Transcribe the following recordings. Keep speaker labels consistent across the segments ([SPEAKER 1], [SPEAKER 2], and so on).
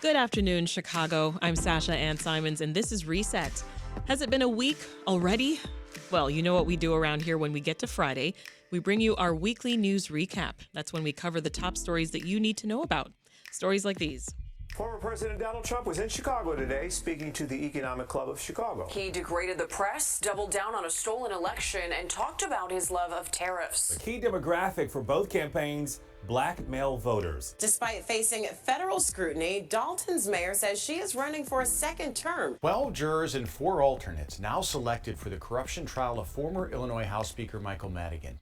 [SPEAKER 1] Good afternoon, Chicago. I'm Sasha-Ann Simons, and this is Reset. Has it been a week already? Well, you know what we do around here when we get to Friday. We bring you our weekly news recap. That's when we cover the top stories that you need to know about. Stories like these.
[SPEAKER 2] Former President Donald Trump was in Chicago today speaking to the Economic Club of Chicago.
[SPEAKER 3] He degraded the press, doubled down on a stolen election, and talked about his love of tariffs.
[SPEAKER 4] The key demographic for both campaigns, black male voters.
[SPEAKER 5] Despite facing federal scrutiny, Dalton's mayor says she is running for a second term.
[SPEAKER 6] 12 jurors and 4 alternates now selected for the corruption trial of former Illinois House Speaker Michael Madigan.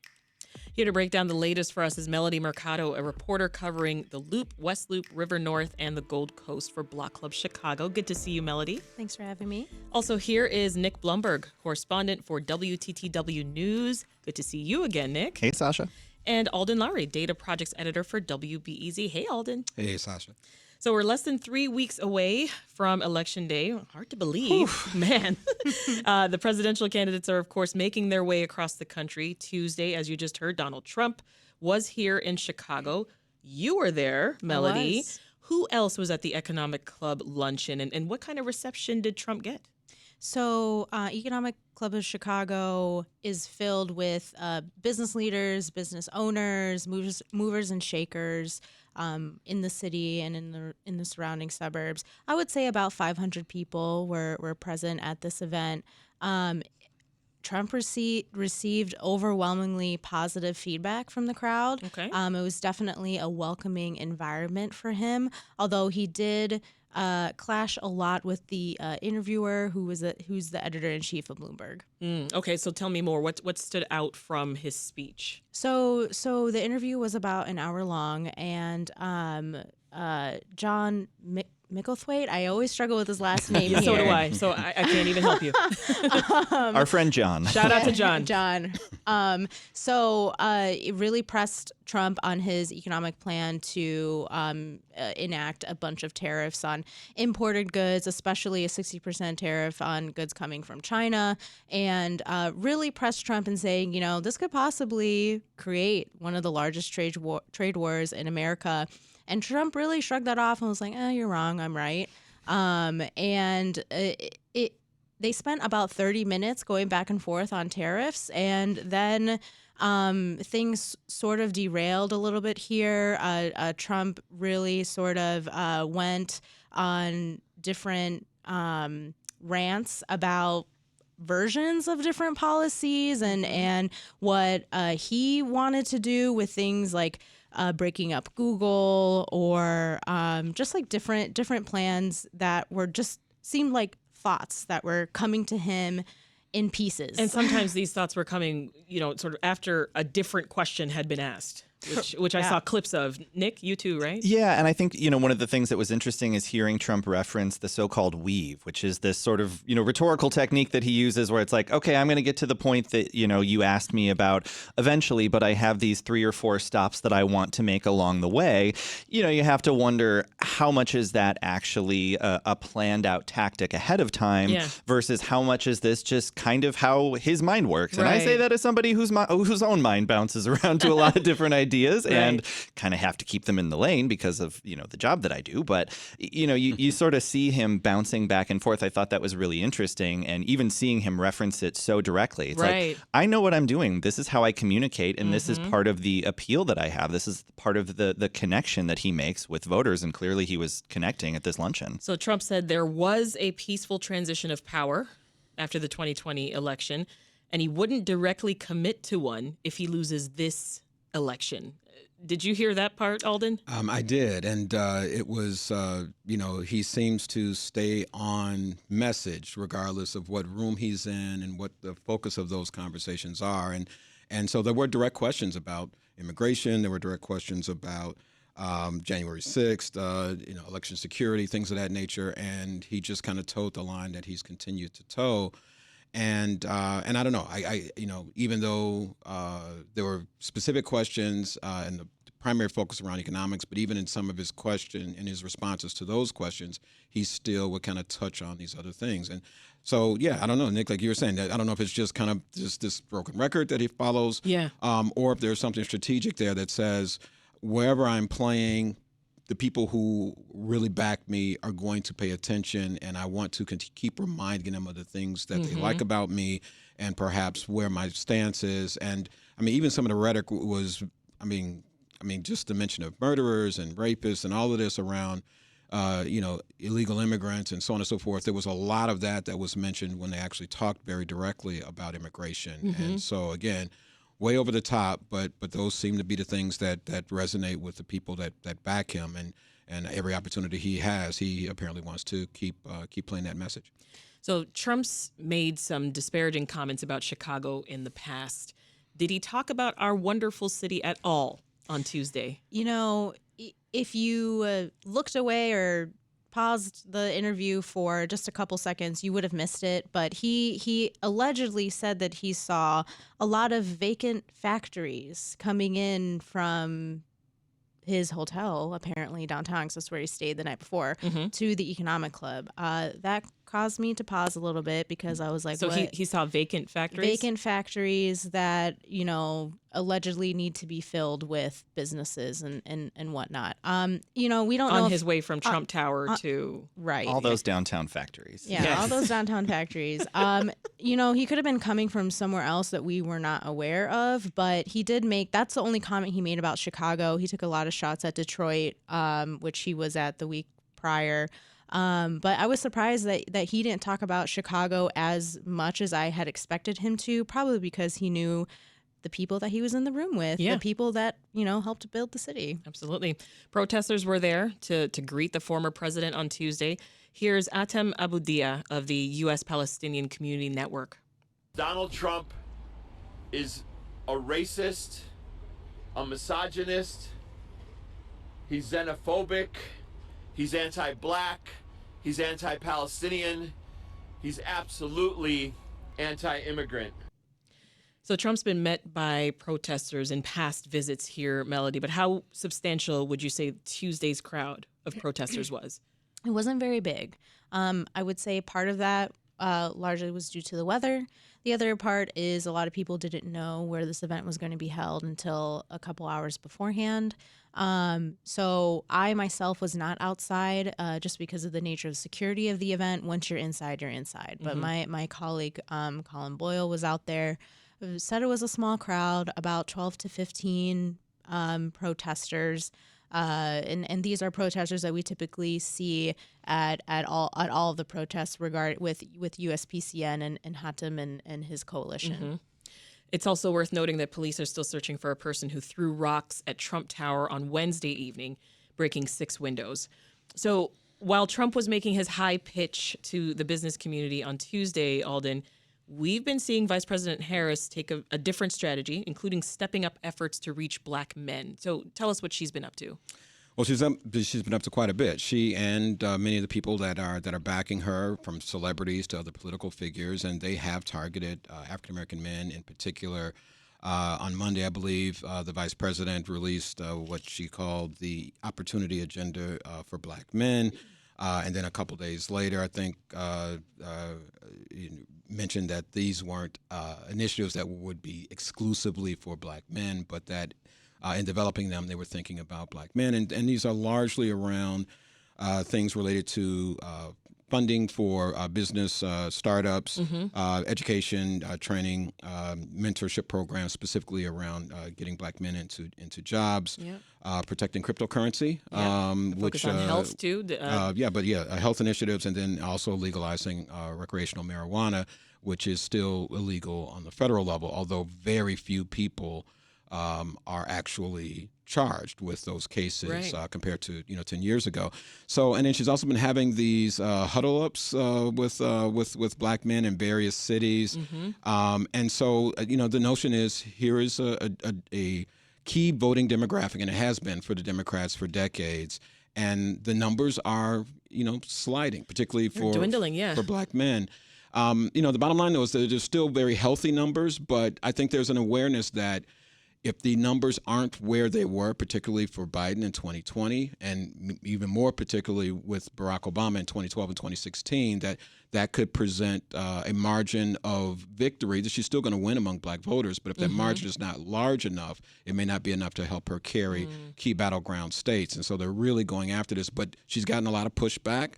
[SPEAKER 1] Here to break down the latest for us is Melody Mercado, a reporter covering the Loop, West Loop, River North, and the Gold Coast for Block Club Chicago. Good to see you, Melody.
[SPEAKER 7] Thanks for having me.
[SPEAKER 1] Also here is Nick Blumberg, correspondent for WTTW News. Good to see you again, Nick.
[SPEAKER 8] Hey, Sasha.
[SPEAKER 1] And Alden Loury, data projects editor for WBEZ. Hey, Alden.
[SPEAKER 8] Hey, Sasha.
[SPEAKER 1] So we're less than 3 weeks away from Election Day. Hard to believe, man. The presidential candidates are, of course, making their way across the country. Tuesday, as you just heard, Donald Trump was here in Chicago. You were there, Melody. Who else was at the Economic Club luncheon, and what kind of reception did Trump get?
[SPEAKER 7] So Economic Club of Chicago is filled with business leaders, business owners, movers and shakers in the city and in the surrounding suburbs. I would say about 500 people were present at this event. Trump received overwhelmingly positive feedback from the crowd.
[SPEAKER 1] Okay.
[SPEAKER 7] It was definitely a welcoming environment for him, although he did clash a lot with the interviewer who's the editor-in-chief of Blumberg.
[SPEAKER 1] Okay, so tell me more. What stood out from his speech?
[SPEAKER 7] So the interview was about an hour long, and John Micklethwaite, I always struggle with his last name here.
[SPEAKER 1] So do I. So I can't even help you.
[SPEAKER 8] Our friend John.
[SPEAKER 1] Shout out to John.
[SPEAKER 7] John. It really pressed Trump on his economic plan to enact a bunch of tariffs on imported goods, especially a 60% tariff on goods coming from China, and really pressed Trump in saying, this could possibly create one of the largest trade wars in America. And Trump really shrugged that off and was like, you're wrong, I'm right. They spent about 30 minutes going back and forth on tariffs, and then things sort of derailed a little bit here. Trump really sort of went on different rants about versions of different policies and what he wanted to do with things like breaking up Google or just like different plans that were just seemed like thoughts that were coming to him in pieces.
[SPEAKER 1] And sometimes these thoughts were coming, sort of after a different question had been asked, which I saw clips of. Nick, you too, right?
[SPEAKER 8] Yeah, and I think, one of the things that was interesting is hearing Trump reference the so-called weave, which is this sort of, rhetorical technique that he uses where it's like, okay, I'm going to get to the point that, you asked me about eventually, but I have these 3 or 4 stops that I want to make along the way. You have to wonder how much is that actually a planned out tactic ahead of time versus how much is this just kind of how his mind works. And I say that as somebody whose own mind bounces around to a lot of different ideas and kind of have to keep them in the lane because of, the job that I do. But, you sort of see him bouncing back and forth. I thought that was really interesting. And even seeing him reference it so directly. It's like, I know what I'm doing. This is how I communicate. And this is part of the appeal that I have. This is part of the connection that he makes with voters. And clearly he was connecting at this luncheon.
[SPEAKER 1] So Trump said there was a peaceful transition of power after the 2020 election, and he wouldn't directly commit to one if he loses this election. Did you hear that part, Alden?
[SPEAKER 9] I did, and it was, he seems to stay on message regardless of what room he's in and what the focus of those conversations are. And so there were direct questions about immigration. There were direct questions about January 6th, election security, things of that nature. And he just kind of towed the line that he's continued to tow. And I don't know, I even though there were specific questions and the primary focus around economics, but even in some of his his responses to those questions, he still would kind of touch on these other things. And so, yeah, I don't know, Nick, like you were saying, that I don't know if it's just kind of just this broken record that he follows, or if there's something strategic there that says, wherever I'm playing, the people who really back me are going to pay attention, and I want to keep reminding them of the things that they like about me and perhaps where my stance is. And I mean, even some of the rhetoric was, I mean, just the mention of murderers and rapists and all of this around, illegal immigrants and so on and so forth. There was a lot of that was mentioned when they actually talked very directly about immigration. And so, again, way over the top, but those seem to be the things that resonate with the people that back him, and every opportunity he has, he apparently wants to keep playing that message.
[SPEAKER 1] So Trump's made some disparaging comments about Chicago in the past. Did he talk about our wonderful city at all on Tuesday?
[SPEAKER 7] You know, if you looked away or paused the interview for just a couple seconds, you would have missed it. But he allegedly said that he saw a lot of vacant factories coming in from his hotel, apparently downtown, because that's where he stayed the night before, to the Economic Club. That caused me to pause a little bit because I was like,
[SPEAKER 1] so
[SPEAKER 7] what?
[SPEAKER 1] he saw vacant factories?
[SPEAKER 7] Vacant factories that, allegedly need to be filled with businesses and whatnot. We don't know.
[SPEAKER 1] On his way from Trump Tower to...
[SPEAKER 7] Right.
[SPEAKER 8] All those downtown factories.
[SPEAKER 7] Yeah,
[SPEAKER 1] Yes.
[SPEAKER 7] all those downtown factories. He could have been coming from somewhere else that we were not aware of, but he did that's the only comment he made about Chicago. He took a lot of shots at Detroit, which he was at the week prior. But I was surprised that he didn't talk about Chicago as much as I had expected him to, probably because he knew the people that he was in the room with, the people that, helped build the city.
[SPEAKER 1] Absolutely. Protesters were there to greet the former president on Tuesday. Here's Atem Aboudia of the U.S. Palestinian Community Network.
[SPEAKER 10] Donald Trump is a racist, a misogynist, he's xenophobic, he's anti-black, he's anti-Palestinian, he's absolutely anti-immigrant.
[SPEAKER 1] So Trump's been met by protesters in past visits here, Melody, but how substantial would you say Tuesday's crowd of protesters was?
[SPEAKER 7] It wasn't very big. I would say part of that largely was due to the weather. The other part is a lot of people didn't know where this event was going to be held until a couple hours beforehand. So I myself was not outside just because of the nature of security of the event. Once you're inside, you're inside. But my colleague, Colin Boyle, was out there. Said it was a small crowd, about 12 to 15 protesters. And these are protesters that we typically see at all of the protests with USPCN and Hatem and his coalition.
[SPEAKER 1] It's also worth noting that police are still searching for a person who threw rocks at Trump Tower on Wednesday evening, breaking 6 windows. So while Trump was making his high pitch to the business community on Tuesday, Alden, we've been seeing Vice President Harris take a different strategy, including stepping up efforts to reach black men. So tell us what she's been up to.
[SPEAKER 9] Well, she's been up to quite a bit. She and many of the people that are backing her, from celebrities to other political figures, and they have targeted African American men in particular. On Monday, I believe, the vice president released what she called the Opportunity Agenda for Black Men. And then a couple days later, I think, mentioned that these weren't initiatives that would be exclusively for black men, but that in developing them, they were thinking about black men. And these are largely around things related to funding for business startups, education, training, mentorship programs, specifically around getting black men into jobs, protecting cryptocurrency,
[SPEAKER 1] Focus on health too.
[SPEAKER 9] Health initiatives, and then also legalizing recreational marijuana, which is still illegal on the federal level, although very few people are actually charged with those cases compared to 10 years ago. So, and then she's also been having these huddle ups with black men in various cities, and so the notion is here is a key voting demographic, and it has been for the Democrats for decades, and the numbers are sliding, particularly for
[SPEAKER 1] dwindling,
[SPEAKER 9] for black men. The bottom line though is that there's still very healthy numbers, but I think there's an awareness that if the numbers aren't where they were, particularly for Biden in 2020, and even more particularly with Barack Obama in 2012 and 2016, that could present a margin of victory that she's still going to win among black voters. But if that margin is not large enough, it may not be enough to help her carry key battleground states. And so they're really going after this. But she's gotten a lot of pushback.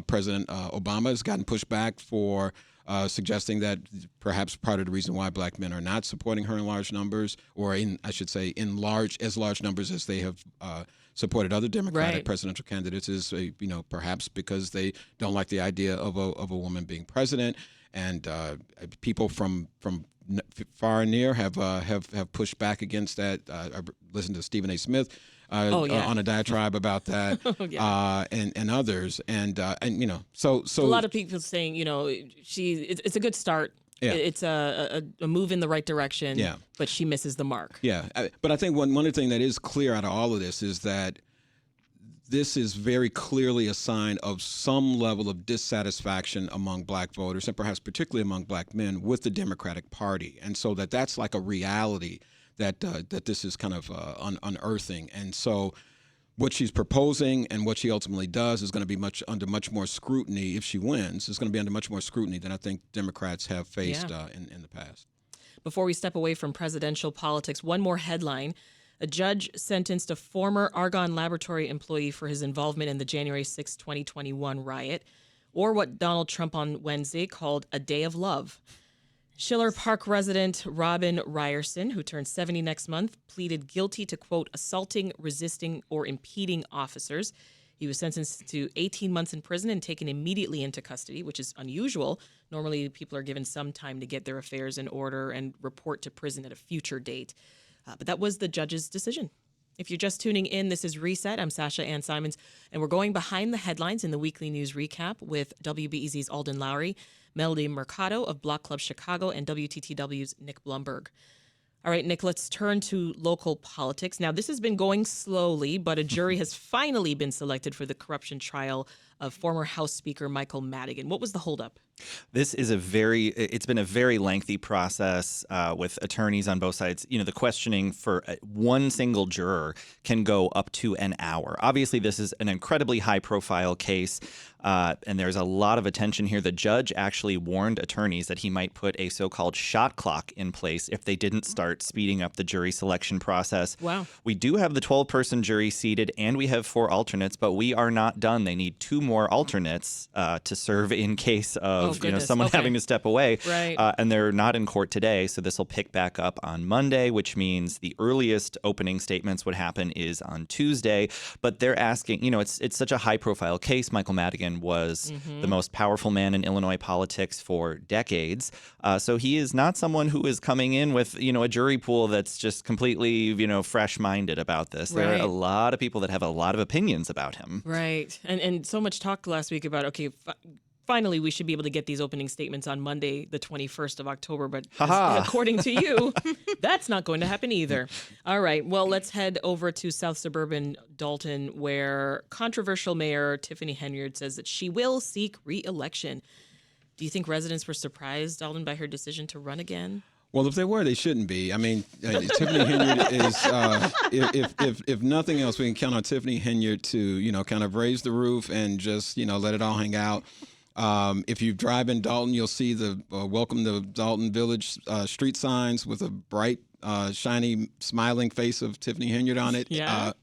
[SPEAKER 9] President Obama has gotten pushback for suggesting that perhaps part of the reason why black men are not supporting her in large numbers, or in large numbers as they have supported other Democratic presidential candidates, is perhaps because they don't like the idea of a woman being president, and people from far and near have pushed back against that. I listened to Stephen A. Smith on a diatribe about that, and others, and so
[SPEAKER 1] a lot of people saying, it's a good start. Yeah. It's a move in the right direction. Yeah. But she misses the mark.
[SPEAKER 9] Yeah, but I think one thing that is clear out of all of this is that this is very clearly a sign of some level of dissatisfaction among black voters, and perhaps particularly among black men, with the Democratic Party, and so that's like a reality that this is kind of unearthing. And so what she's proposing and what she ultimately does is going to be under much more scrutiny if she wins. It's going to be under much more scrutiny than I think Democrats have faced in the past.
[SPEAKER 1] Before we step away from presidential politics, one more headline. A judge sentenced a former Argonne Laboratory employee for his involvement in the January 6, 2021 riot, or what Donald Trump on Wednesday called a day of love. Schiller Park resident Robin Ryerson, who turns 70 next month, pleaded guilty to, quote, assaulting, resisting, or impeding officers. He was sentenced to 18 months in prison and taken immediately into custody, which is unusual. Normally, people are given some time to get their affairs in order and report to prison at a future date. But that was the judge's decision. If you're just tuning in, this is Reset. I'm Sasha-Ann Simons, and we're going behind the headlines in the weekly news recap with WBEZ's Alden Loury, Melody Mercado of Block Club Chicago, and WTTW's Nick Blumberg. All right, Nick, let's turn to local politics. Now, this has been going slowly, but a jury has finally been selected for the corruption trial of former House Speaker Michael Madigan. What was the holdup?
[SPEAKER 8] This is it's been a very lengthy process with attorneys on both sides. The questioning for one single juror can go up to an hour. Obviously, this is an incredibly high-profile case, and there's a lot of attention here. The judge actually warned attorneys that he might put a so-called shot clock in place if they didn't start speeding up the jury selection process.
[SPEAKER 1] Wow.
[SPEAKER 8] We do have the 12-person jury seated, and we have 4 alternates, but we are not done. They need 2 more alternates to serve in case of someone having to step away.
[SPEAKER 1] Right.
[SPEAKER 8] And they're not in court today, so this will pick back up on Monday, which means the earliest opening statements would happen is on Tuesday. But they're asking, it's such a high-profile case. Michael Madigan was the most powerful man in Illinois politics for decades. So he is not someone who is coming in with, a jury pool that's just completely, fresh-minded about this. There are a lot of people that have a lot of opinions about him.
[SPEAKER 1] Right. And so much talk last week about, finally, we should be able to get these opening statements on Monday, the 21st of October. But according to you, that's not going to happen either. All right. Well, let's head over to South Suburban Dalton, where controversial Mayor Tiffany Henyard says that she will seek re-election. Do you think residents were surprised, Alden, by her decision to run again?
[SPEAKER 9] Well, if they were, they shouldn't be. I mean, Tiffany Henyard is, if nothing else, we can count on Tiffany Henyard to, kind of raise the roof and just, let it all hang out. If you drive in Dalton, you'll see the Welcome to Dalton Village street signs with a bright, shiny, smiling face of Tiffany Henyard on it,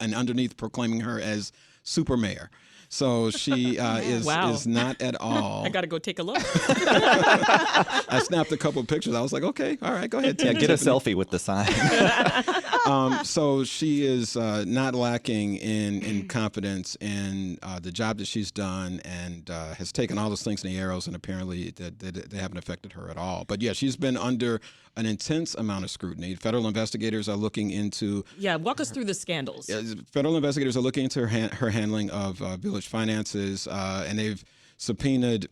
[SPEAKER 9] and underneath proclaiming her as super mayor. So she is not at all.
[SPEAKER 1] I got to go take a look.
[SPEAKER 9] I snapped a couple of pictures. I was like, okay, all right, go ahead.
[SPEAKER 8] Yeah, get a selfie with the sign.
[SPEAKER 9] So she is not lacking in confidence in the job that she's done, and has taken all those things in the arrows, and apparently they haven't affected her at all. But yeah, she's been under an intense amount of scrutiny. Federal investigators are looking into...
[SPEAKER 1] Yeah, walk us through the scandals.
[SPEAKER 9] Federal investigators are looking into her handling of village finances, and they've subpoenaed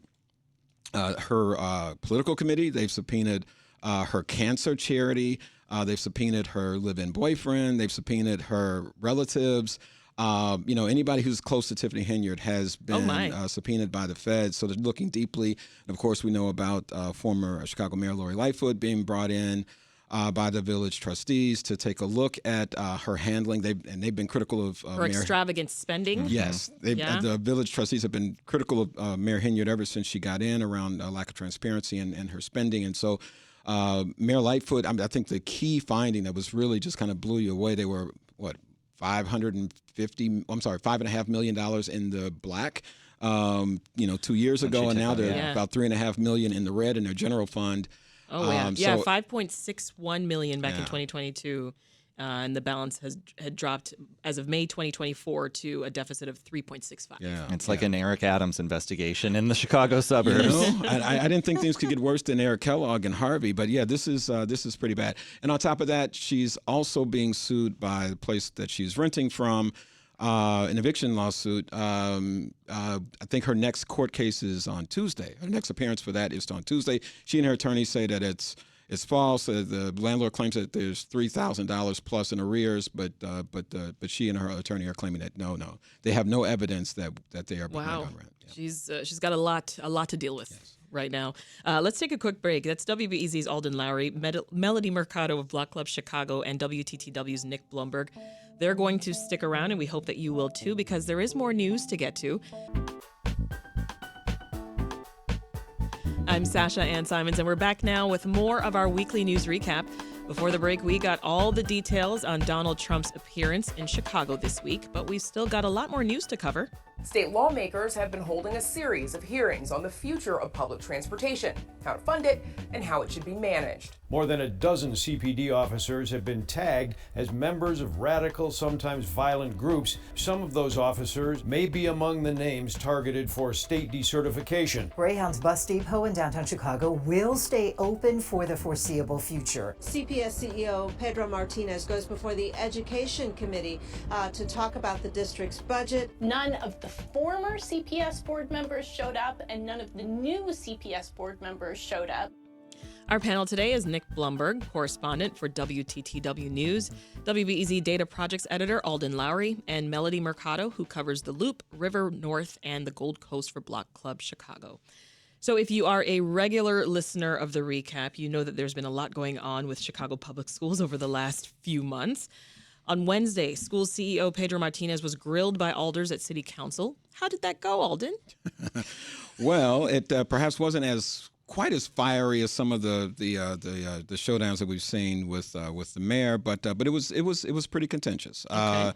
[SPEAKER 9] her political committee. They've subpoenaed her cancer charity. They've subpoenaed her live-in boyfriend. They've subpoenaed her relatives. Anybody who's close to Tiffany Henyard has been subpoenaed by the feds. So they're looking deeply. And of course, we know about former Chicago Mayor Lori Lightfoot being brought in. by the village trustees to take a look at her handling. They've been critical of
[SPEAKER 1] Or extravagant spending.
[SPEAKER 9] Yes, the village trustees have been critical of Mayor Hinyard ever since she got in around lack of transparency and her spending. And so Mayor Lightfoot, I think the key finding that was really just kind of blew you away, they were, $5.5 million in the black, 2 years ago, and now they're about $3.5 million in the red in their general fund.
[SPEAKER 1] Oh, yeah. 5.61 million back in 2022. And the balance had dropped as of May 2024 to a deficit of 3.65.
[SPEAKER 8] Yeah, it's like an Eric Adams investigation in the Chicago suburbs.
[SPEAKER 9] I didn't think things could get worse than Eric Kellogg and Harvey, but yeah, this is pretty bad. And on top of that, she's also being sued by the place that she's renting from, an eviction lawsuit. I think her next court case is on Tuesday. Her next appearance for that is on Tuesday. She and her attorney say that it's false. The landlord claims that there's $3,000 plus in arrears, but she and her attorney are claiming that no, they have no evidence that they are behind on rent. Yeah.
[SPEAKER 1] She's got a lot to deal with right now. Let's take a quick break. That's WBEZ's Alden Loury, Melody Mercado of Block Club Chicago, and WTTW's Nick Blumberg. They're going to stick around, and we hope that you will too, because there is more news to get to. I'm Sasha-Ann Simons, and we're back now with more of our weekly news recap. Before the break, we got all the details on Donald Trump's appearance in Chicago this week, but we've still got a lot more news to cover.
[SPEAKER 11] State lawmakers have been holding a series of hearings on the future of public transportation, how to fund it, and how it should be managed.
[SPEAKER 12] More than a dozen CPD officers have been tagged as members of radical, sometimes violent groups. Some of those officers may be among the names targeted for state decertification.
[SPEAKER 13] Greyhound's bus depot in downtown Chicago will stay open for the foreseeable future.
[SPEAKER 14] CPS CEO Pedro Martinez goes before the Education Committee to talk about the district's budget.
[SPEAKER 15] None of the former CPS board members showed up, and none of the new CPS board members showed up.
[SPEAKER 1] Our panel today is Nick Blumberg, correspondent for WTTW News, WBEZ Data Projects Editor Alden Loury, and Melody Mercado, who covers the Loop, River North, and the Gold Coast for Block Club Chicago. So if you are a regular listener of the recap, you know that there's been a lot going on with Chicago Public Schools over the last few months. On Wednesday, school CEO Pedro Martinez was grilled by alders at City Council. How did that go, Alden?
[SPEAKER 9] Well, it perhaps wasn't quite as fiery as some of the showdowns that we've seen with the mayor, but it was pretty contentious. Okay.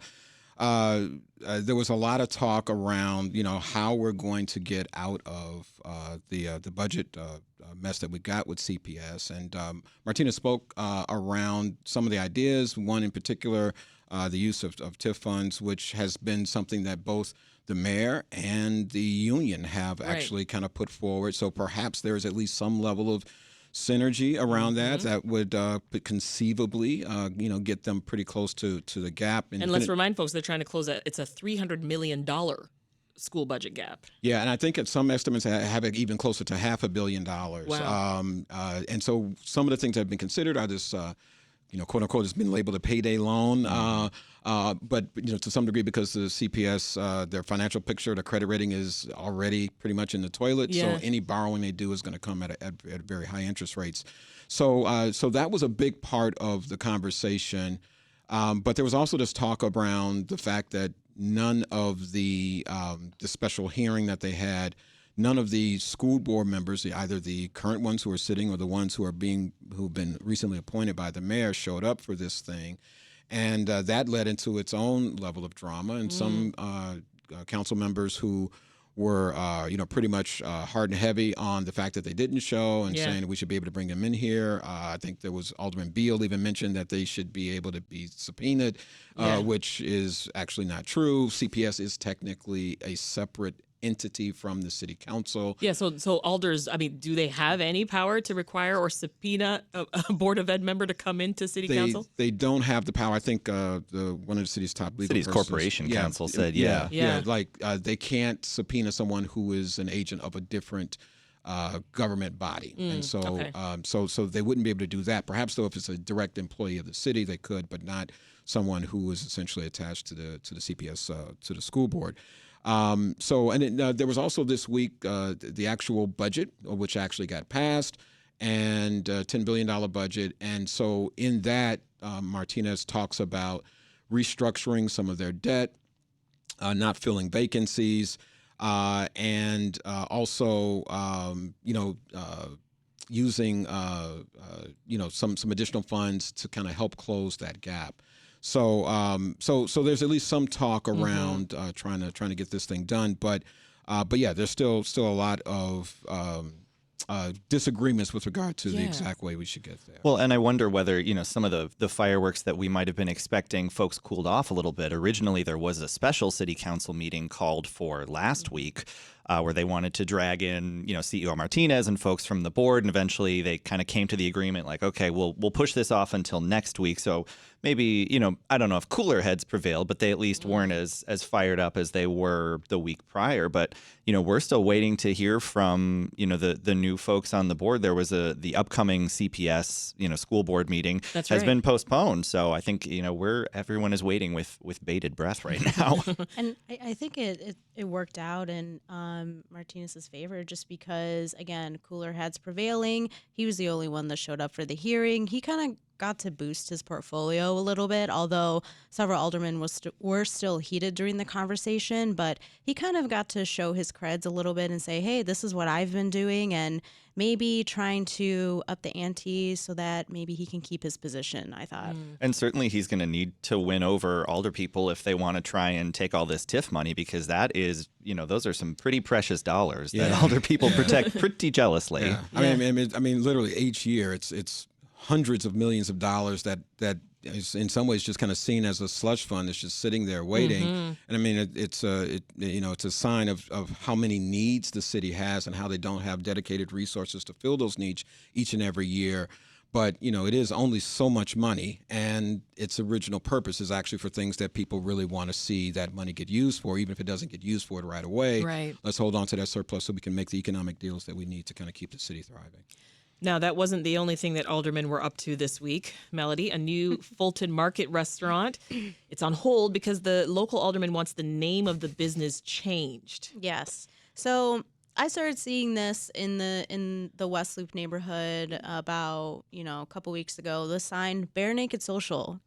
[SPEAKER 9] There was a lot of talk around how we're going to get out of the budget mess that we got with CPS, and Martinez spoke around some of the ideas. One in particular, the use of TIF funds, which has been something that both the mayor and the union have actually kind of put forward. So perhaps there's at least some level of synergy around that would conceivably, get them pretty close to the gap.
[SPEAKER 1] And let's remind folks, they're trying to close it's a $300 million school budget gap.
[SPEAKER 9] Yeah, and I think at some estimates have it even closer to $500 million.
[SPEAKER 1] Wow.
[SPEAKER 9] And so some of the things that have been considered are this, quote unquote, it's been labeled a payday loan. But to some degree, because the CPS, their financial picture, the credit rating is already pretty much in the toilet.
[SPEAKER 1] Yeah.
[SPEAKER 9] So any borrowing they do is going to come at very high interest rates. So that was a big part of the conversation. But there was also this talk around the fact that none of the special hearing that they had, none of the school board members, either the current ones who are sitting or the ones who've been recently appointed by the mayor, showed up for this thing. And that led into its own level of drama, and some council members who were, pretty much hard and heavy on the fact that they didn't show and saying that we should be able to bring them in here. I think there was Alderman Beal even mentioned that they should be able to be subpoenaed, which is actually not true. CPS is technically a separate entity from the city council. Yeah,
[SPEAKER 1] so alders, do they have any power to require or subpoena a Board of Ed member to come into city council?
[SPEAKER 9] They don't have the power. I think one of the city's top legal
[SPEAKER 8] city's
[SPEAKER 9] persons,
[SPEAKER 8] corporation council said,
[SPEAKER 9] they can't subpoena someone who is an agent of a different government body. And so so they wouldn't be able to do that. Perhaps though, if it's a direct employee of the city, they could, but not someone who is essentially attached to the CPS, to the school board. There was also this week the actual budget, which actually got passed, and $10 billion budget. And so in that, Martinez talks about restructuring some of their debt, not filling vacancies, and also, using, some additional funds to kind of help close that gap. So, so there's at least some talk around trying to get this thing done. But yeah, there's still a lot of disagreements with regard to the exact way we should get there.
[SPEAKER 8] Well, and I wonder whether, some of the fireworks that we might have been expecting, folks cooled off a little bit. Originally, there was a special city council meeting called for last week where they wanted to drag in, CEO Martinez and folks from the board. And eventually they kind of came to the agreement like, OK, we'll push this off until next week. So maybe, I don't know if cooler heads prevailed, but they at least weren't as fired up as they were the week prior. But, we're still waiting to hear from, the new folks on the board. There was the upcoming CPS, school board meeting has been postponed. So I think, everyone is waiting with bated breath right now.
[SPEAKER 7] And I think it worked out in Martinez's favor just because, again, cooler heads prevailing. He was the only one that showed up for the hearing. He kind of got to boost his portfolio a little bit, although several aldermen were still heated during the conversation. But he kind of got to show his creds a little bit and say, hey, this is what I've been doing, and maybe trying to up the ante so that maybe he can keep his position, I thought.
[SPEAKER 8] And certainly he's going to need to win over alder people if they want to try and take all this TIF money, because that is, those are some pretty precious dollars that alder people protect pretty jealously.
[SPEAKER 9] Yeah. I mean, literally each year it's hundreds of millions of dollars that is in some ways just kind of seen as a slush fund that's just sitting there waiting. And I mean, it's a sign of how many needs the city has and how they don't have dedicated resources to fill those needs each and every year. But, it is only so much money, and its original purpose is actually for things that people really want to see that money get used for, even if it doesn't get used for it right away.
[SPEAKER 1] Right.
[SPEAKER 9] Let's hold on to that surplus so we can make the economic deals that we need to kind of keep the city thriving.
[SPEAKER 1] Now, that wasn't the only thing that aldermen were up to this week, Melody. A new Fulton Market restaurant. It's on hold because the local alderman wants the name of the business changed.
[SPEAKER 7] Yes. So I started seeing this in the West Loop neighborhood about, a couple weeks ago. The sign Bare Naked Social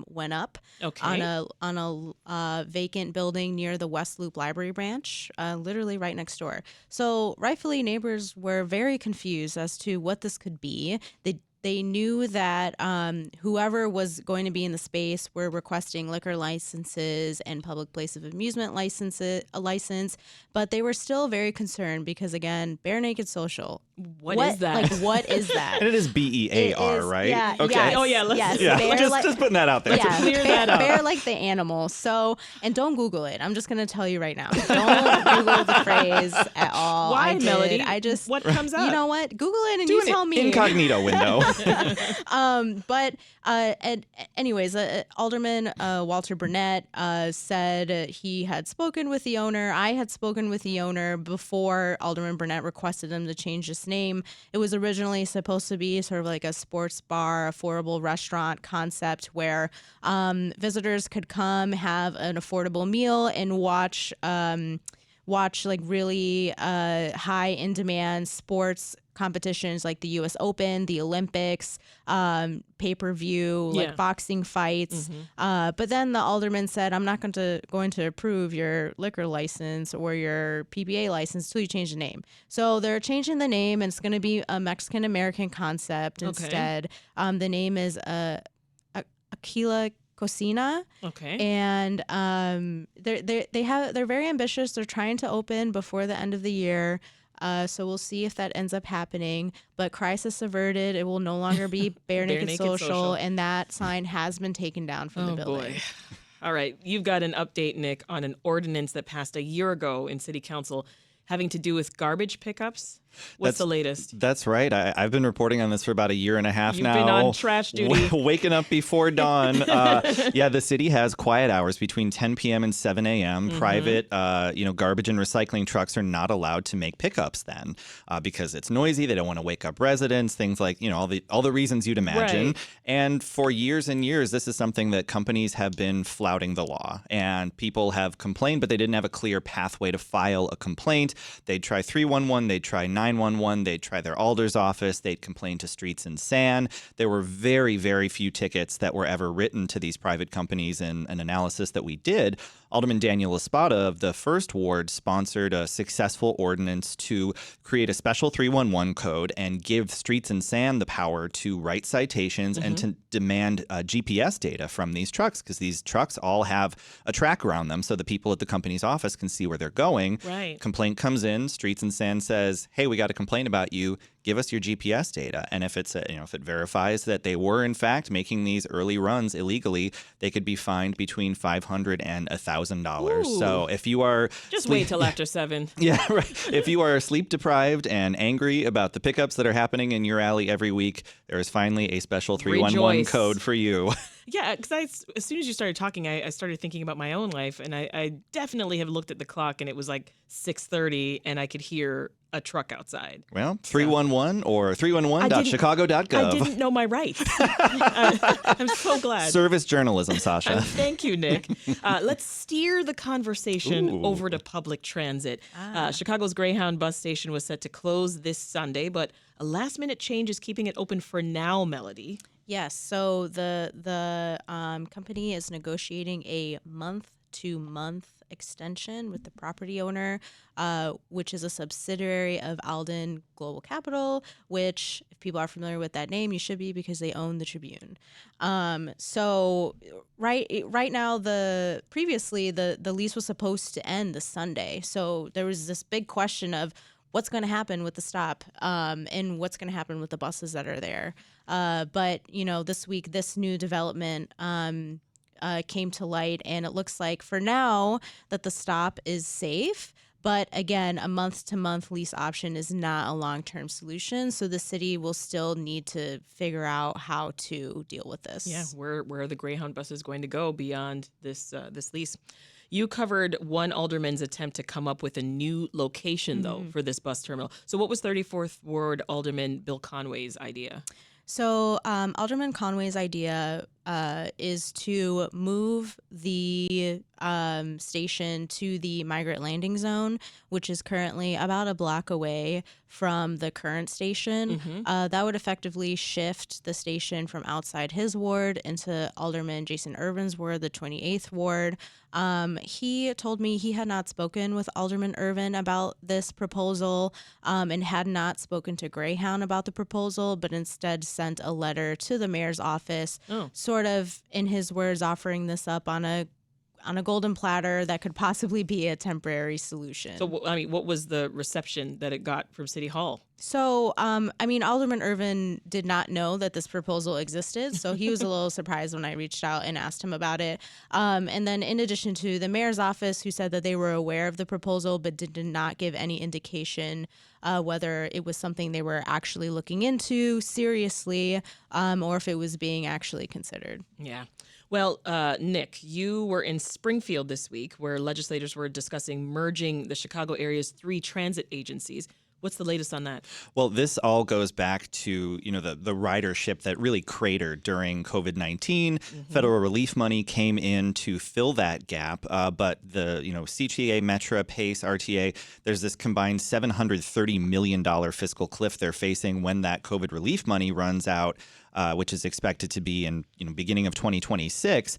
[SPEAKER 7] went up on a vacant building near the West Loop Library branch, literally right next door. So rightfully, neighbors were very confused as to what this could be. They knew that whoever was going to be in the space were requesting liquor licenses and public place of amusement a license, but they were still very concerned because, again, Bare Naked Social.
[SPEAKER 1] What is that?
[SPEAKER 7] Like, what is that?
[SPEAKER 8] And it is BEAR, right?
[SPEAKER 7] Yeah.
[SPEAKER 8] Okay.
[SPEAKER 7] Yes,
[SPEAKER 1] oh, yeah.
[SPEAKER 7] Yes.
[SPEAKER 8] Just putting that out there.
[SPEAKER 7] Yeah,
[SPEAKER 1] clear that up.
[SPEAKER 7] Bear like the animal. So, and don't Google it. I'm just going to tell you right now. Don't Google the phrase at all.
[SPEAKER 1] Why, Melody?
[SPEAKER 7] What
[SPEAKER 1] comes up?
[SPEAKER 7] You know what? Google it and you tell me.
[SPEAKER 8] Incognito window.
[SPEAKER 7] Anyways, Alderman Walter Burnett said he had spoken with the owner. I had spoken with the owner before Alderman Burnett requested him to change his name. It was originally supposed to be sort of like a sports bar, affordable restaurant concept where visitors could come, have an affordable meal, and watch like really high in demand sports competitions like the U.S. Open, the Olympics, pay-per-view, like boxing fights. But then the alderman said, I'm not going to approve your liquor license or your PBA license until you change the name. So they're changing the name, and it's going to be a Mexican-American concept instead. The name is Aquila Cocina.
[SPEAKER 1] Okay.
[SPEAKER 7] And they're very ambitious. They're trying to open before the end of the year. So we'll see if that ends up happening. But crisis averted. It will no longer be Bare Naked Social, and that sign has been taken down from the building.
[SPEAKER 1] Boy. All right. You've got an update, Nick, on an ordinance that passed a year ago in City Council having to do with garbage pickups. What's the latest?
[SPEAKER 8] That's right. I've been reporting on this for about a year and a half now.
[SPEAKER 1] You've been on trash duty.
[SPEAKER 8] Waking up before dawn. The city has quiet hours between 10 p.m. and 7 a.m. Private, garbage and recycling trucks are not allowed to make pickups then because it's noisy. They don't want to wake up residents, things like, all the reasons you'd imagine. Right. And for years and years, this is something that companies have been flouting the law. And people have complained, but they didn't have a clear pathway to file a complaint. They'd try 311, they'd try 911. 911. They'd try their alders office. They'd complain to Streets and San. There were very, very few tickets that were ever written to these private companies in an analysis that we did. Alderman Daniel Espada of the 1st Ward sponsored a successful ordinance to create a special 311 code and give Streets and San the power to write citations and to demand GPS data from these trucks, because these trucks all have a tracker on them so the people at the company's office can see where they're going.
[SPEAKER 1] Right.
[SPEAKER 8] Complaint comes in, Streets and San says, hey, we got a complaint about you. Give us your GPS data. And if it's if it verifies that they were in fact making these early runs illegally, they could be fined between $500 and $1,000. So if you are
[SPEAKER 1] just wait till after 7.
[SPEAKER 8] Yeah, right. If you are sleep deprived and angry about the pickups that are happening in your alley every week, there is finally a special 311
[SPEAKER 1] Rejoice.
[SPEAKER 8] code for you.
[SPEAKER 1] Yeah, because as soon as you started talking, I started thinking about my own life, and I definitely have looked at the clock, and it was like 6:30, and I could hear a truck outside.
[SPEAKER 8] Well, 311 or 311.chicago.gov.
[SPEAKER 1] I didn't know my rights. I'm so glad.
[SPEAKER 8] Service journalism, Sasha.
[SPEAKER 1] Thank you, Nick. Let's steer the conversation over to public transit. Chicago's Greyhound bus station was set to close this Sunday, but a last-minute change is keeping it open for now, Melody.
[SPEAKER 7] Yes. So the company is negotiating a month-to-month extension with the property owner, which is a subsidiary of Alden Global Capital, which, if people are familiar with that name, you should be, because they own the Tribune. So right now, previously the lease was supposed to end this Sunday. So there was this big question of what's going to happen with the stop, and what's going to happen with the buses that are there. But this week, this new development came to light, and it looks like for now that the stop is safe. But again, a month-to-month lease option is not a long-term solution, so the city will still need to figure out how to deal with this.
[SPEAKER 1] Yeah, where are the Greyhound buses going to go beyond this lease? You covered one alderman's attempt to come up with a new location, though, for this bus terminal. So what was 34th Ward Alderman Bill Conway's idea?
[SPEAKER 7] So Alderman Conway's idea is to move the station to the migrant landing zone, which is currently about a block away from the current station. That would effectively shift the station from outside his ward into Alderman Jason Irvin's ward, the 28th Ward. He told me he had not spoken with Alderman Irvin about this proposal, and had not spoken to Greyhound about the proposal, but instead sent a letter to the mayor's office, sort of, in his words, offering this up on a golden platter that could possibly be a temporary solution.
[SPEAKER 1] So, what was the reception that it got from City Hall?
[SPEAKER 7] So, Alderman Irvin did not know that this proposal existed, so he was a little surprised when I reached out and asked him about it. And then in addition to the mayor's office, who said that they were aware of the proposal but did not give any indication whether it was something they were actually looking into seriously, or if it was being actually considered.
[SPEAKER 1] Yeah. Well, Nick, you were in Springfield this week, where legislators were discussing merging the Chicago area's 3 transit agencies. What's the latest on that?
[SPEAKER 8] Well, this all goes back to, the ridership that really cratered during COVID-19. Federal relief money came in to fill that gap. But the, CTA, Metra, PACE, RTA, there's this combined $730 million fiscal cliff they're facing when that COVID relief money runs out. Which is expected to be in beginning of 2026.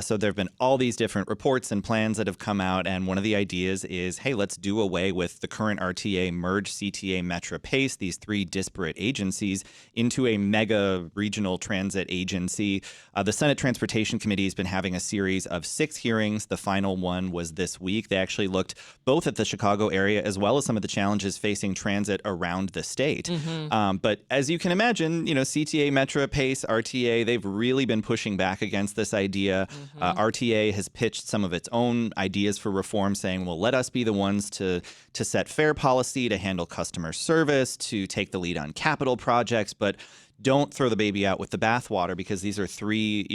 [SPEAKER 8] So there have been all these different reports and plans that have come out, and one of the ideas is, hey, let's do away with the current RTA, merge CTA, Metra, PACE, these 3 disparate agencies, into a mega regional transit agency. The Senate Transportation Committee has been having a series of 6 hearings. The final one was this week. They actually looked both at the Chicago area as well as some of the challenges facing transit around the state. But as you can imagine, CTA, Metra, PACE, RTA, they've really been pushing back against this idea. RTA has pitched some of its own ideas for reform, saying, well, let us be the ones to set fare policy, to handle customer service, to take the lead on capital projects. But don't throw the baby out with the bathwater, because these are three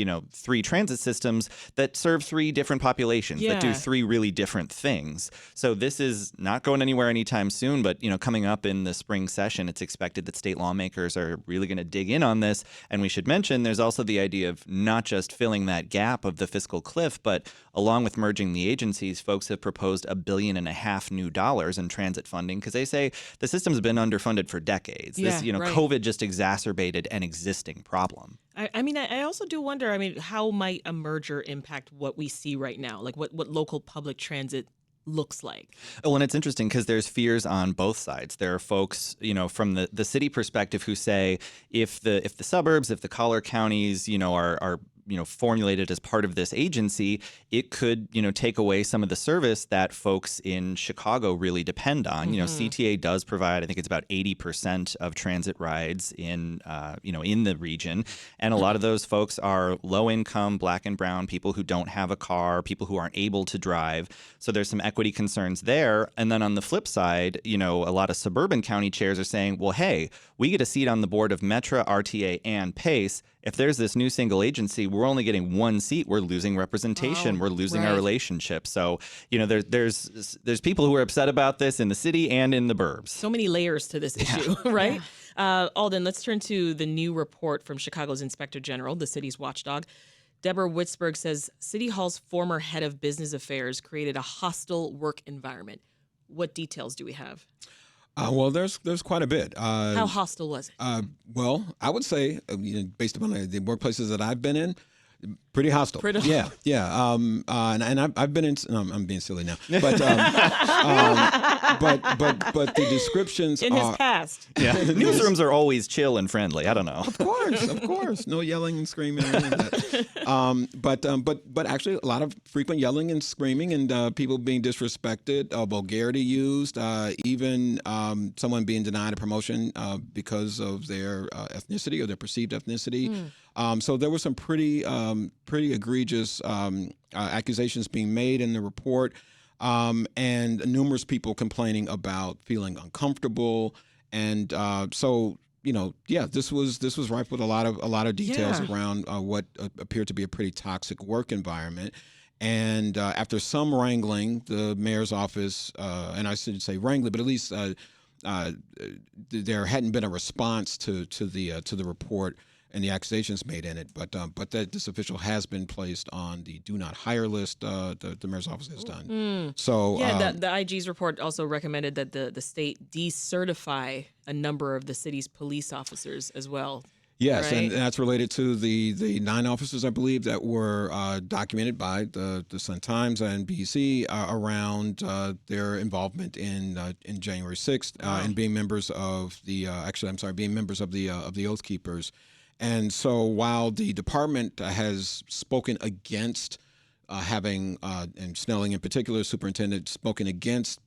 [SPEAKER 8] transit systems that serve three different populations that do three really different things. So this is not going anywhere anytime soon, but coming up in the spring session, it's expected that state lawmakers are really going to dig in on this. And we should mention there's also the idea of not just filling that gap of the fiscal cliff, but along with merging the agencies, folks have proposed $1.5 billion new dollars in transit funding, because they say the system's been underfunded for decades. COVID just exacerbated an existing problem.
[SPEAKER 1] I also do wonder, how might a merger impact what we see right now? Like what local public transit looks like.
[SPEAKER 8] Well, and it's interesting because there's fears on both sides. There are folks, from the city perspective who say if the suburbs, if the collar counties, are formulated as part of this agency, it could, take away some of the service that folks in Chicago really depend on. CTA does provide, I think it's about 80% of transit rides in the region. And a lot of those folks are low income, Black and brown people who don't have a car, people who aren't able to drive. So there's some equity concerns there. And then on the flip side, a lot of suburban county chairs are saying, well, hey, we get a seat on the board of Metra, RTA, and PACE. If there's this new single agency, we're only getting one seat. We're losing representation. We're losing our relationship. So, there's people who are upset about this in the city and in the burbs.
[SPEAKER 1] So many layers to this issue, right? Yeah. Alden, let's turn to the new report from Chicago's Inspector General, the city's watchdog. Deborah Witzberg says City Hall's former head of business affairs created a hostile work environment. What details do we have?
[SPEAKER 9] Well, there's quite a bit.
[SPEAKER 1] How hostile was it?
[SPEAKER 9] Well, I would say, based upon the workplaces that I've been in, pretty hostile. Yeah. And I've been in. I'm being silly now, but but the descriptions
[SPEAKER 1] in his past.
[SPEAKER 8] Yeah, newsrooms are always chill and friendly. I don't know.
[SPEAKER 9] Of course, no yelling and screaming or any of that. But actually, a lot of frequent yelling and screaming, and people being disrespected, vulgarity used, even someone being denied a promotion because of their ethnicity or their perceived ethnicity. So there were some pretty egregious accusations being made in the report, and numerous people complaining about feeling uncomfortable, and this was rife with a lot of details around what appeared to be a pretty toxic work environment. And after some wrangling, the mayor's office, and I shouldn't say wrangling, but at least there hadn't been a response to the report and the accusations made in it, but that this official has been placed on the do not hire list. The mayor's office has done. So
[SPEAKER 1] the IG's report also recommended that the state decertify a number of the city's police officers as well.
[SPEAKER 9] Yes,
[SPEAKER 1] right?
[SPEAKER 9] and that's related to the 9 officers, I believe, that were documented by the Sun-Times and BEZ around their involvement in January 6th and being members of the Oath Keepers. And so while the department has spoken against having, and Snelling in particular, superintendent, spoken against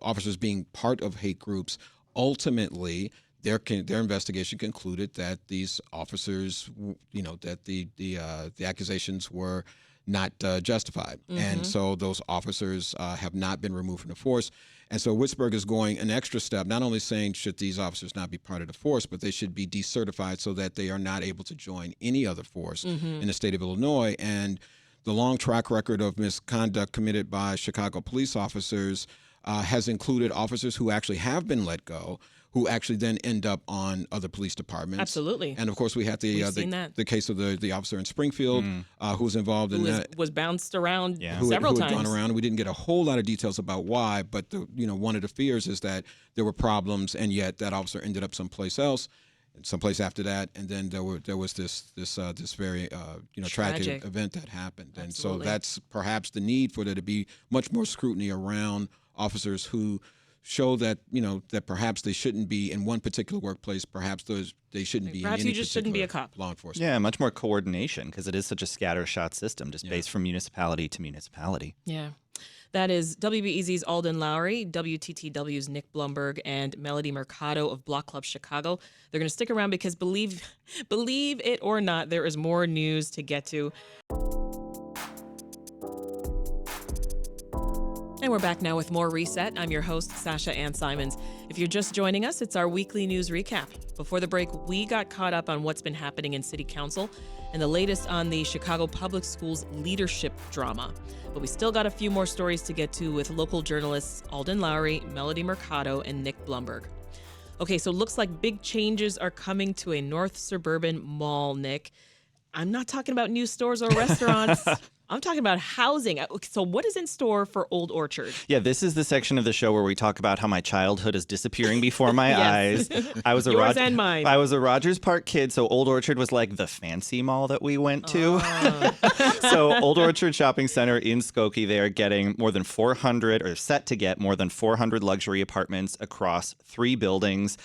[SPEAKER 9] officers being part of hate groups, ultimately their investigation concluded that these officers, that the accusations were not justified. And so those officers have not been removed from the force. And so Witzberg is going an extra step, not only saying should these officers not be part of the force, but they should be decertified so that they are not able to join any other force in the state of Illinois. And the long track record of misconduct committed by Chicago police officers has included officers who actually have been let go, who actually then end up on other police departments.
[SPEAKER 1] Absolutely.
[SPEAKER 9] And of course, we had the case of the officer in Springfield who was involved in that.
[SPEAKER 1] Was bounced around several
[SPEAKER 9] times.
[SPEAKER 1] Who
[SPEAKER 9] had gone around. We didn't get a whole lot of details about why, but one of the fears is that there were problems, and yet that officer ended up someplace else, and someplace after that, and then there was this very tragic event that happened. And so that's perhaps the need for there to be much more scrutiny around officers who show that that perhaps they shouldn't be in one particular workplace. Perhaps they shouldn't be.
[SPEAKER 1] Perhaps
[SPEAKER 9] in any
[SPEAKER 1] you just shouldn't be a cop.
[SPEAKER 9] Law enforcement.
[SPEAKER 8] Yeah, much more coordination because it is such a scattershot system, just based from municipality to municipality.
[SPEAKER 1] Yeah. That is WBEZ's Alden Loury, WTTW's Nick Blumberg, and Melody Mercado of Block Club Chicago. They're going to stick around because believe it or not, there is more news to get to. And we're back now with more Reset. I'm your host, Sasha-Ann Simons. If you're just joining us, it's our weekly news recap. Before the break, we got caught up on what's been happening in City Council and the latest on the Chicago Public Schools leadership drama. But we still got a few more stories to get to with local journalists Alden Loury, Melody Mercado, and Nick Blumberg. Okay, so looks like big changes are coming to a North Suburban mall, Nick. I'm not talking about new stores or restaurants. I'm talking about housing. So what is in store for Old Orchard?
[SPEAKER 8] Yeah, this is the section of the show where we talk about how my childhood is disappearing before my eyes. I was
[SPEAKER 1] Yours and mine.
[SPEAKER 8] I was a Rogers Park kid, so Old Orchard was like the fancy mall that we went to. So Old Orchard Shopping Center in Skokie, they are getting more than 400, or set to get more than 400 luxury apartments across 3 buildings.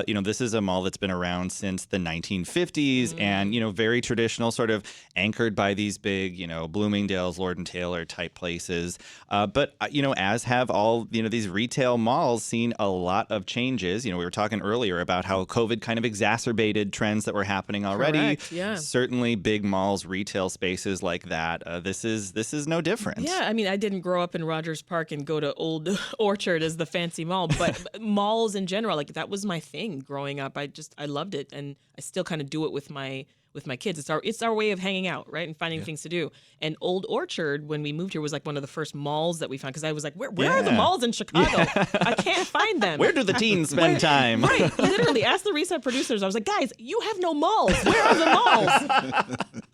[SPEAKER 8] This is a mall that's been around since the 1950s and, very traditional, sort of anchored by these big, Bloomingdale's, Lord & Taylor type places. But as have all, these retail malls seen a lot of changes. We were talking earlier about how COVID kind of exacerbated trends that were happening already.
[SPEAKER 1] Correct, yeah.
[SPEAKER 8] Certainly big malls, retail spaces like that. This is no different.
[SPEAKER 1] Yeah, I mean, I didn't grow up in Rogers Park and go to Old Orchard as the fancy mall, but malls in general, like that was my thing growing up. I loved it, and I still kind of do it with my kids. It's our way of hanging out, right, and finding things to do. And Old Orchard, when we moved here, was like one of the first malls that we found, because I was like, where are the malls in Chicago? I can't find them.
[SPEAKER 8] Where do the teens spend time?
[SPEAKER 1] Right, literally. Ask the Reset producers. I was like, guys, you have no malls. Where are the malls?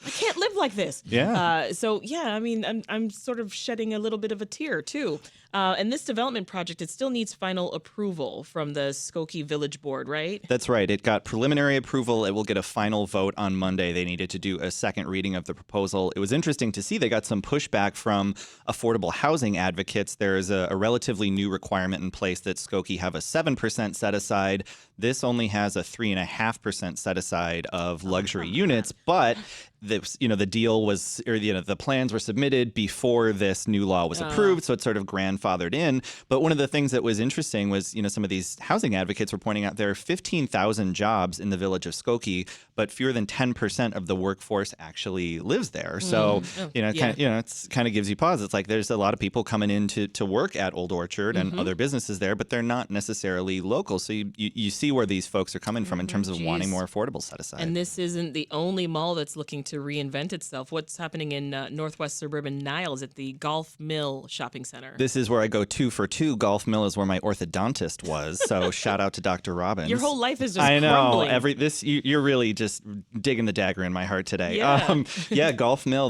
[SPEAKER 1] I can't live like this.
[SPEAKER 8] Yeah.
[SPEAKER 1] I mean, I'm sort of shedding a little bit of a tear too. And this development project, it still needs final approval from the Skokie Village Board, right?
[SPEAKER 8] That's right. It got preliminary approval. It will get a final vote on Monday. They needed to do a second reading of the proposal. It was interesting to see they got some pushback from affordable housing advocates. There's a relatively new requirement in place that Skokie have a 7% set aside. This only has a 3.5% set aside of luxury units, but the deal was, or the plans were submitted before this new law was approved, so it's sort of grandfathered in. But one of the things that was interesting was, some of these housing advocates were pointing out there are 15,000 jobs in the village of Skokie, but fewer than 10% of the workforce actually lives there. So, it kind of gives you pause. It's like there's a lot of people coming in to work at Old Orchard and other businesses there, but they're not necessarily local. So you see where these folks are coming from in terms of wanting more affordable set aside.
[SPEAKER 1] And this isn't the only mall that's looking to reinvent itself. What's happening in Northwest Suburban Niles at the Golf Mill Shopping Center?
[SPEAKER 8] This is where I go 2 for 2. Golf Mill is where my orthodontist was. So shout out to Dr. Robbins.
[SPEAKER 1] Your whole life is just
[SPEAKER 8] I know.
[SPEAKER 1] crumbling.
[SPEAKER 8] You're really just digging the dagger in my heart today.
[SPEAKER 1] Yeah.
[SPEAKER 8] Golf Mill,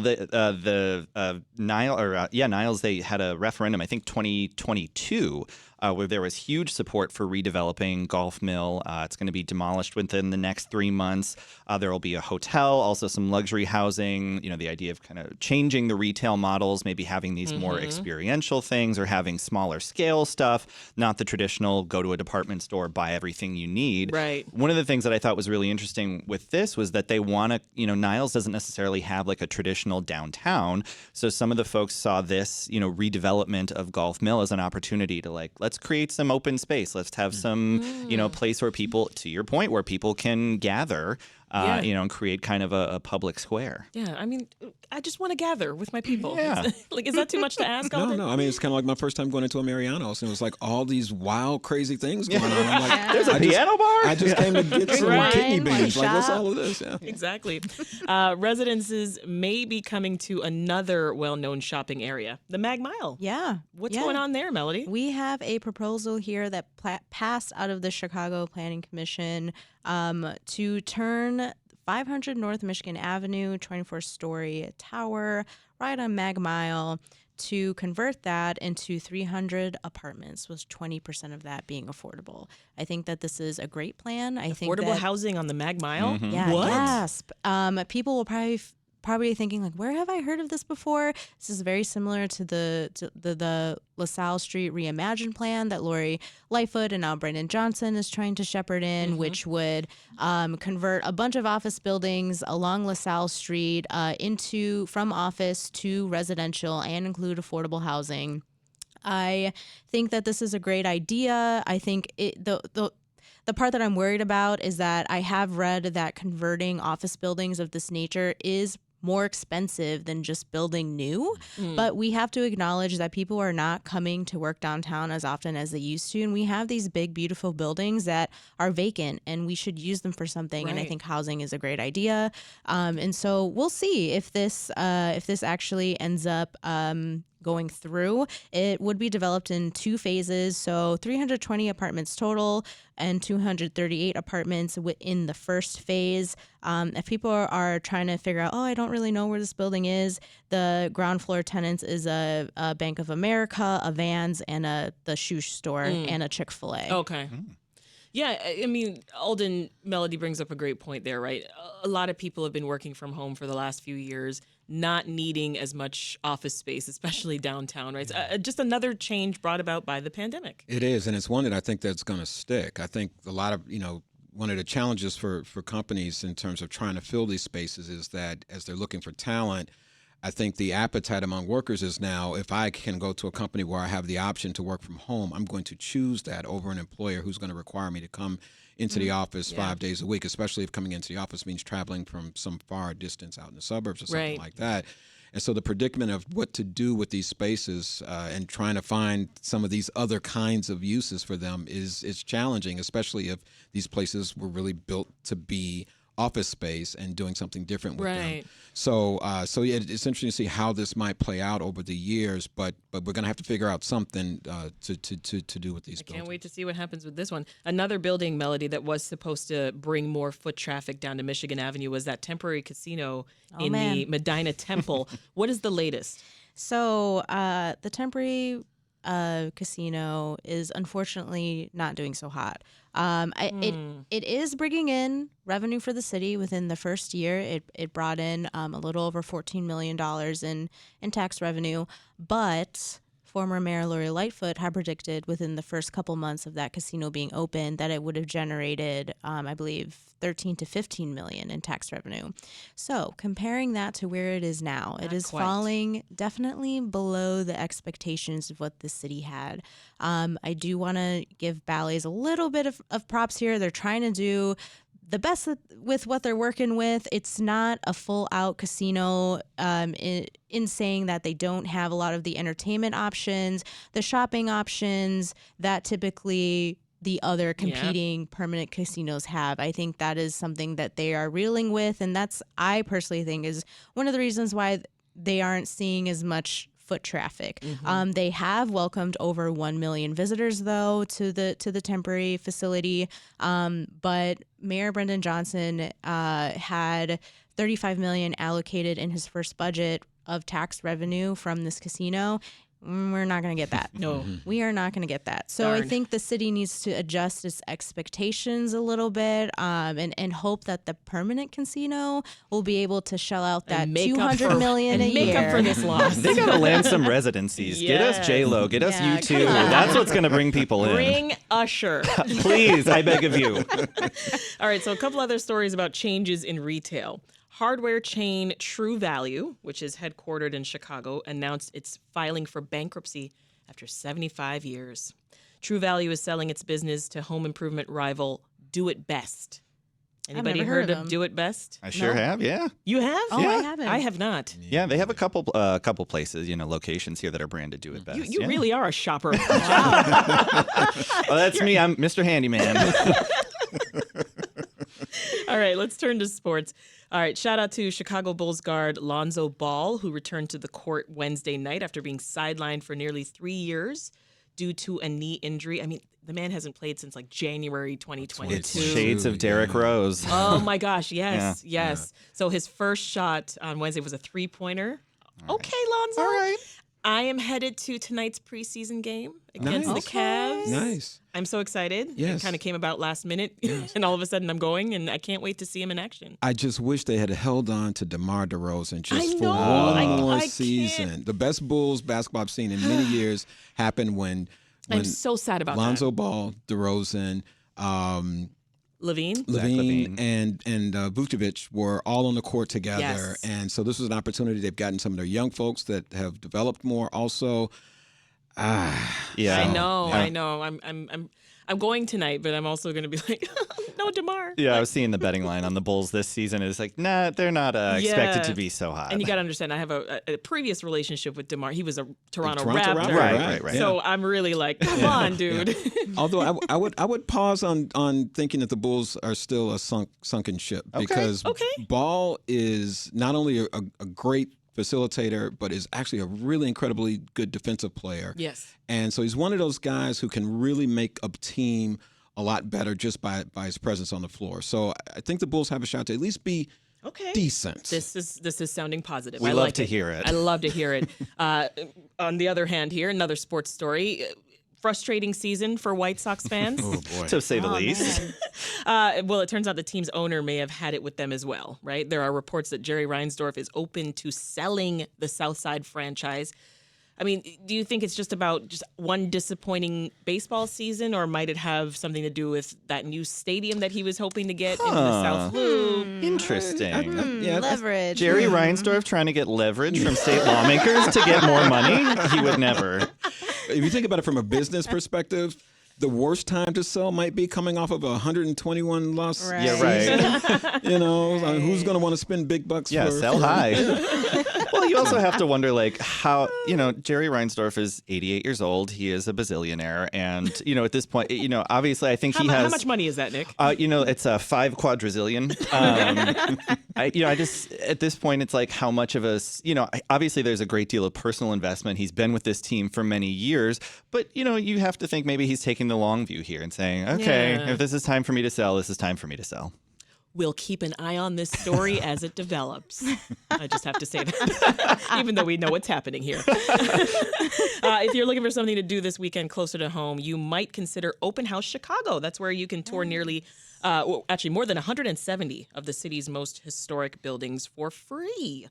[SPEAKER 8] Niles, they had a referendum, I think 2022, where there was huge support for redeveloping Golf Mill. It's going to be demolished within the next 3 months. There will be a hotel, also some luxury housing, the idea of kind of changing the retail models, maybe having these more experiential things or having smaller scale stuff, not the traditional go to a department store, buy everything you need.
[SPEAKER 1] Right.
[SPEAKER 8] One of the things that I thought was really interesting with this was that they want to, Niles doesn't necessarily have like a traditional downtown. So some of the folks saw this, redevelopment of Golf Mill as an opportunity to let's create some open space. Let's have some, place where people, to your point, where people can gather, and create kind of a public square.
[SPEAKER 1] Yeah, I mean, I just want to gather with my people.
[SPEAKER 8] Yeah.
[SPEAKER 1] Is that too much to ask? Alden?
[SPEAKER 9] No. I mean, it's kind of like my first time going into a Mariano's, and it was like all these wild, crazy things going on. I'm like,
[SPEAKER 8] there's a piano bar?
[SPEAKER 9] I just came to get some kidney beans. Like, what's all of this? Yeah.
[SPEAKER 1] Exactly. Residences may be coming to another well-known shopping area, the Mag Mile.
[SPEAKER 7] Yeah.
[SPEAKER 1] What's going on there, Melody?
[SPEAKER 7] We have a proposal here that passed out of the Chicago Planning Commission to turn 500 North Michigan Avenue, 24-story tower, right on Mag Mile, to convert that into 300 apartments, with 20% of that being affordable. I think that this is a great plan.
[SPEAKER 1] Affordable housing on the Mag Mile?
[SPEAKER 7] Yeah,
[SPEAKER 1] what?
[SPEAKER 7] gasp. People will probably thinking like, where have I heard of this before? This is very similar to the LaSalle Street Reimagined plan that Lori Lightfoot and now Brandon Johnson is trying to shepherd in, which would convert a bunch of office buildings along LaSalle Street from office to residential and include affordable housing. I think that this is a great idea. I think the part that I'm worried about is that I have read that converting office buildings of this nature is more expensive than just building new. But we have to acknowledge that people are not coming to work downtown as often as they used to. And we have these big, beautiful buildings that are vacant, and we should use them for something. And I think housing is a great idea. And so we'll see if this actually ends up going through. It would be developed in 2 phases, so 320 apartments total and 238 apartments within the first phase. If people are trying to figure out, I don't really know where this building is, the ground floor tenants is a Bank of America, a Vans, and the shoe store, and a Chick-fil-A.
[SPEAKER 1] Okay. Yeah, I mean, Alden Melody brings up a great point there, right? A lot of people have been working from home for the last few years, not needing as much office space, especially downtown, right? Just another change brought about by the pandemic.
[SPEAKER 9] It is, and it's one that I think that's going to stick. I think a lot of, one of the challenges for companies in terms of trying to fill these spaces is that as they're looking for talent, I think the appetite among workers is now, if I can go to a company where I have the option to work from home, I'm going to choose that over an employer who's going to require me to come into the office 5 days a week, especially if coming into the office means traveling from some far distance out in the suburbs or something like that. And so the predicament of what to do with these spaces and trying to find some of these other kinds of uses for them is challenging, especially if these places were really built to be office space and doing something different with them. So yeah, it's interesting to see how this might play out over the years, but we're going to have to figure out something to do with these buildings.
[SPEAKER 1] Can't wait to see what happens with this one. Another building, Melody, that was supposed to bring more foot traffic down to Michigan Avenue was that temporary casino in the Medina Temple. What is the latest?
[SPEAKER 7] So the temporary casino is unfortunately not doing so hot. It is bringing in revenue for the city within the first year. It brought in a little over $14 million in tax revenue, but former Mayor Lori Lightfoot had predicted within the first couple months of that casino being open that it would have generated, I believe, 13 to 15 million in tax revenue. So comparing that to where it is now, it is falling definitely below the expectations of what the city had. I do want to give Ballet's a little bit of props here. They're trying to do the best with what they're working with. It's not a full-out casino in saying that they don't have a lot of the entertainment options, the shopping options that typically the other competing permanent casinos have. I think that is something that they are reeling with, and that's, I personally think, is one of the reasons why they aren't seeing as much foot traffic. They have welcomed over 1 million visitors, though, to the temporary facility. But Mayor Brendan Johnson had $35 million allocated in his first budget of tax revenue from this casino. We're not going to get that.
[SPEAKER 1] No.
[SPEAKER 7] We are not going to get that. So I think the city needs to adjust its expectations a little bit and hope that the permanent casino will be able to shell out that $200 million a year.
[SPEAKER 1] Make up for this loss.
[SPEAKER 8] They got to land some residencies. Get us J-Lo. Get us U2. That's what's going to bring people in.
[SPEAKER 1] Bring Usher.
[SPEAKER 8] Please, I beg of you.
[SPEAKER 1] All right, so a couple other stories about changes in retail. Hardware chain True Value, which is headquartered in Chicago, announced it's filing for bankruptcy after 75 years. True Value is selling its business to home improvement rival Do It Best. Anybody heard of Do It Best?
[SPEAKER 8] I sure have, yeah.
[SPEAKER 1] You have?
[SPEAKER 7] Oh,
[SPEAKER 1] yeah.
[SPEAKER 7] I haven't.
[SPEAKER 1] I have not.
[SPEAKER 8] Yeah, they have a couple places, locations here that are branded Do It Best.
[SPEAKER 1] You really are a shopper.
[SPEAKER 8] Oh, that's me. I'm Mr. Handyman.
[SPEAKER 1] All right, let's turn to sports. All right, shout out to Chicago Bulls guard Lonzo Ball, who returned to the court Wednesday night after being sidelined for nearly 3 years due to a knee injury. I mean, the man hasn't played since like January 2022.
[SPEAKER 8] It's shades of Derrick Rose.
[SPEAKER 1] Oh my gosh, yes. So his first shot on Wednesday was a three-pointer. Okay, Lonzo.
[SPEAKER 9] All right.
[SPEAKER 1] I am headed to tonight's preseason game against the Cavs.
[SPEAKER 9] Nice.
[SPEAKER 1] I'm so excited.
[SPEAKER 9] Yes.
[SPEAKER 1] It kind of came about last minute, and all of a sudden I'm going, and I can't wait to see him in action.
[SPEAKER 9] I just wish they had held on to DeMar DeRozan just for
[SPEAKER 1] I
[SPEAKER 9] one more
[SPEAKER 1] can't.
[SPEAKER 9] season. The best Bulls basketball I've seen in many years happened when
[SPEAKER 1] I'm so sad about
[SPEAKER 9] Lonzo Ball, DeRozan,
[SPEAKER 1] Levine
[SPEAKER 9] and Vucevic were all on the court together.
[SPEAKER 1] Yes.
[SPEAKER 9] And so this was an opportunity. They've gotten some of their young folks that have developed more also.
[SPEAKER 1] I know. I'm going tonight, but I'm also going to be like, no, DeMar.
[SPEAKER 8] Yeah, I was seeing the betting line on the Bulls this season. It's like, nah, they're not expected to be so hot.
[SPEAKER 1] And you got to understand, I have a previous relationship with DeMar. He was a Toronto
[SPEAKER 9] Raptor.
[SPEAKER 1] Raptor.
[SPEAKER 9] Right.
[SPEAKER 1] So I'm really like, come on, dude.
[SPEAKER 9] Yeah. Although I would pause on thinking that the Bulls are still a sunken ship because Ball is not only a great facilitator, but is actually a really incredibly good defensive player.
[SPEAKER 1] Yes.
[SPEAKER 9] And so he's one of those guys who can really make a team a lot better just by his presence on the floor. So I think the Bulls have a shot to at least be decent.
[SPEAKER 1] This is sounding positive.
[SPEAKER 8] We love to hear it.
[SPEAKER 1] I love to hear it. On the other hand here, another sports story. Frustrating season for White Sox fans.
[SPEAKER 9] Oh, boy.
[SPEAKER 8] To say the least.
[SPEAKER 1] Well, it turns out the team's owner may have had it with them as well, right? There are reports that Jerry Reinsdorf is open to selling the Southside franchise. I mean, do you think it's just about just one disappointing baseball season, or might it have something to do with that new stadium that he was hoping to get in the South Loop?
[SPEAKER 8] Interesting.
[SPEAKER 7] Leverage.
[SPEAKER 8] Jerry Reinsdorf trying to get leverage from state lawmakers to get more money? He would never.
[SPEAKER 9] If you think about it from a business perspective, the worst time to sell might be coming off of a 121 loss season.
[SPEAKER 8] Yeah, right.
[SPEAKER 9] Who's going to want to spend big bucks
[SPEAKER 8] Yeah,
[SPEAKER 9] for
[SPEAKER 8] sell high. Well, you also have to wonder, like, how, Jerry Reinsdorf is 88 years old. He is a bazillionaire. And, at this point, obviously, I think he has.
[SPEAKER 1] How much money is that, Nick?
[SPEAKER 8] It's a 5 quadrillion. I just, at this point, it's like how much of us, obviously there's a great deal of personal investment. He's been with this team for many years. But, you have to think maybe he's taking the long view here and saying, okay, if this is time for me to sell, this is time for me to sell.
[SPEAKER 1] We'll keep an eye on this story as it develops. I just have to say that, even though we know what's happening here. If you're looking for something to do this weekend closer to home, you might consider Open House Chicago. That's where you can tour nearly, more than 170 of the city's most historic buildings for free.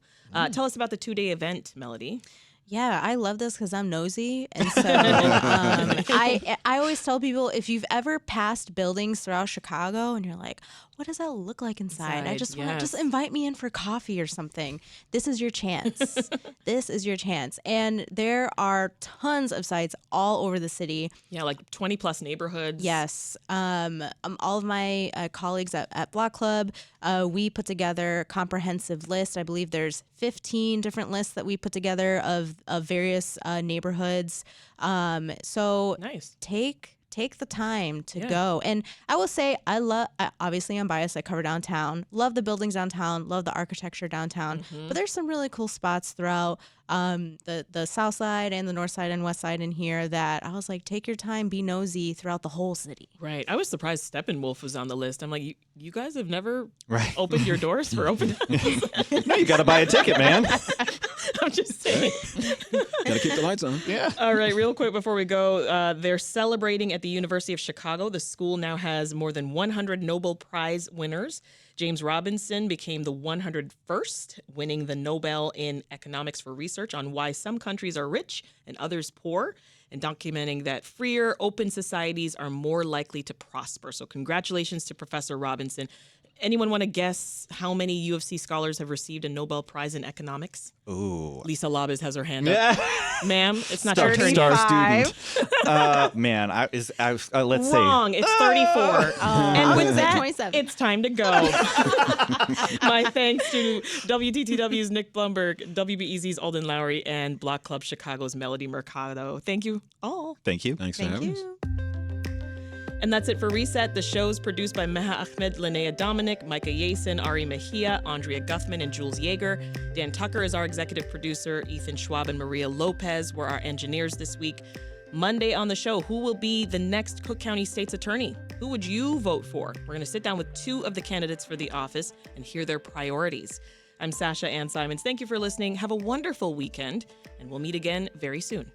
[SPEAKER 1] Tell us about the 2-day event, Melody.
[SPEAKER 7] Yeah, I love this because I'm nosy. And so I always tell people, if you've ever passed buildings throughout Chicago and you're like, what does that look like inside? I just want to just invite me in for coffee or something. This is your chance. This is your chance. And there are tons of sites all over the city.
[SPEAKER 1] Yeah, like 20 plus neighborhoods.
[SPEAKER 7] Yes. All of my colleagues at Block Club, we put together a comprehensive list. I believe there's 15 different lists that we put together of various neighborhoods. So
[SPEAKER 1] nice.
[SPEAKER 7] Take the time to go. And I will say, obviously I'm biased. I cover downtown, love the buildings downtown, love the architecture downtown, but there's some really cool spots throughout the south side and the north side and west side in here that I was like, take your time, be nosy throughout the whole city.
[SPEAKER 1] Right. I was surprised Steppenwolf was on the list. I'm like, you guys have never opened your doors for open house?
[SPEAKER 8] No, you got to buy a ticket, man.
[SPEAKER 1] I'm just saying.
[SPEAKER 9] Got to keep the lights on.
[SPEAKER 8] Yeah.
[SPEAKER 1] All right, real quick before we go, they're celebrating at the University of Chicago. The school now has more than 100 Nobel Prize winners. James Robinson became the 101st, winning the Nobel in Economics for research on why some countries are rich and others poor, and documenting that freer, open societies are more likely to prosper. So congratulations to Professor Robinson. Anyone want to guess how many U of C scholars have received a Nobel Prize in economics?
[SPEAKER 8] Ooh.
[SPEAKER 1] Lisa Labez has her hand up. Ma'am, it's not your turn.
[SPEAKER 8] Star student. Man, let's say.
[SPEAKER 1] Wrong. It's 34. And with that,
[SPEAKER 7] 27.
[SPEAKER 1] it's time to go. My thanks to WTTW's Nick Blumberg, WBEZ's Alden Loury, and Block Club Chicago's Melody Mercado. Thank you all.
[SPEAKER 8] Thank you.
[SPEAKER 9] Thanks for having us.
[SPEAKER 1] And that's it for Reset. The show's produced by Meha Ahmed, Linnea Dominic, Micah Yason, Ari Mejia, Andrea Guthman, and Jules Yeager. Dan Tucker is our executive producer. Ethan Schwab and Maria Lopez were our engineers this week. Monday on the show, who will be the next Cook County State's Attorney? Who would you vote for? We're going to sit down with 2 of the candidates for the office and hear their priorities. I'm Sasha-Ann Simons. Thank you for listening. Have a wonderful weekend, and we'll meet again very soon.